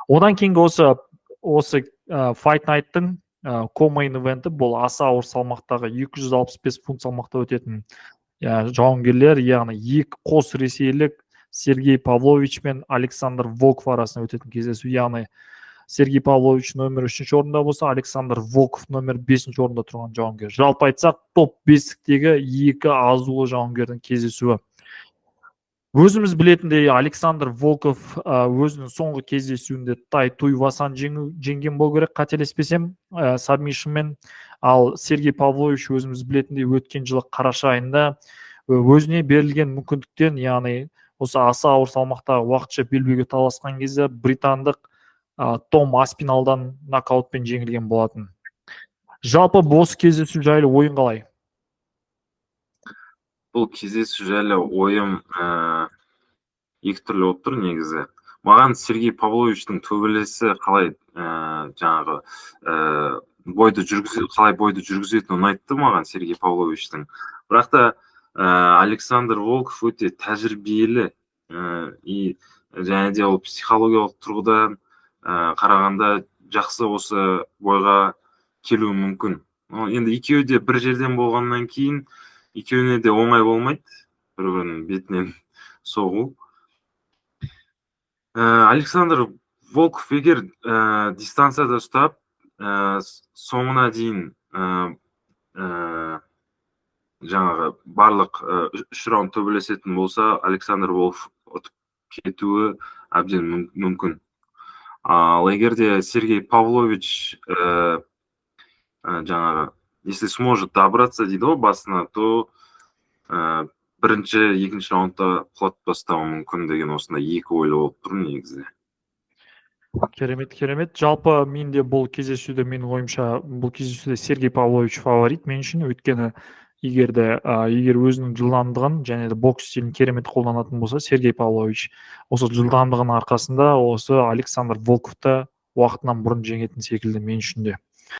Одан кейінгі осы Fight Night'тың co-main event'і бұл аса ауыр салмақтағы 265 фунт салмақта өтетін жауынгерлер, яғни қос ресейлік Сергей Павлович мен Александр Волков арасында өтетін кездесу. Яғни Сергей Павлович номер 3-ші орында болса, Александр Волков номер 5-ші орында тұрған жауынгер. Жалпы айтсақ, топ 5-тегі екі азулы жауынгердің кездесуі. Өзіміз білетіндей, Александр Волков өзінің соңғы кездесуінде Тай Туйвасан жеңген болу керек, қателеспесем, сабмишнмен. Ал Сергей Павлович өзіміз білетіндей өткен жылы қараша айында өзіне берілген мүмкіндіктен, яғни осы аса ауыр салмақта уақытша белбеуге таласқан кезде британдық Том Аспиналдан нокаутпен жеңілген болатын. Жалпы осы кездесу жайлы ойын қалай? Бұл кездесу жайлы ойым екі түрлі болып тұр негізі. Маған Сергей Павловичтің төбелесі қалай жаңағы қалай бойды жүргізетіні ұнайтты маған Сергей Павловичтің. Бірақ та Александр Волков өте тәжірибелі и және де ол психологиялық тұрғыдан қарағанда жақсы осы бойға келуі мүмкін. Енді екеуі де бір жерден болғаннан кейін екеуіне де оңай болмайды, бір-бірінің бетінен соғу. Александр Волков егер дистанцияда ұстап, соңына дейін жаңағы барлық 3 раунд төбелесетін болса, Александр Волков ұтып кетуі әбден мүмкін. Ал егер де Сергей Павлович жаңағы, если сможет добраться дейді ғой басына, то бірінші, екінші раундта құлатып тастауы мүмкін деген осындай екі ойлы болып тұр негізі. Керемет. Жалпы мен де бұл кездесуде, менің ойымша, бұл кездесуде Сергей Павлович фаворит мен үшін. Өйткені егер өзінің жылдамдығын және де бокс стилін керемет қолданатын болса, Сергей Павлович осы жылдамдығының арқасында осы Александр Волковты уақытынан бұрын жеңетін секілді мен үшін де.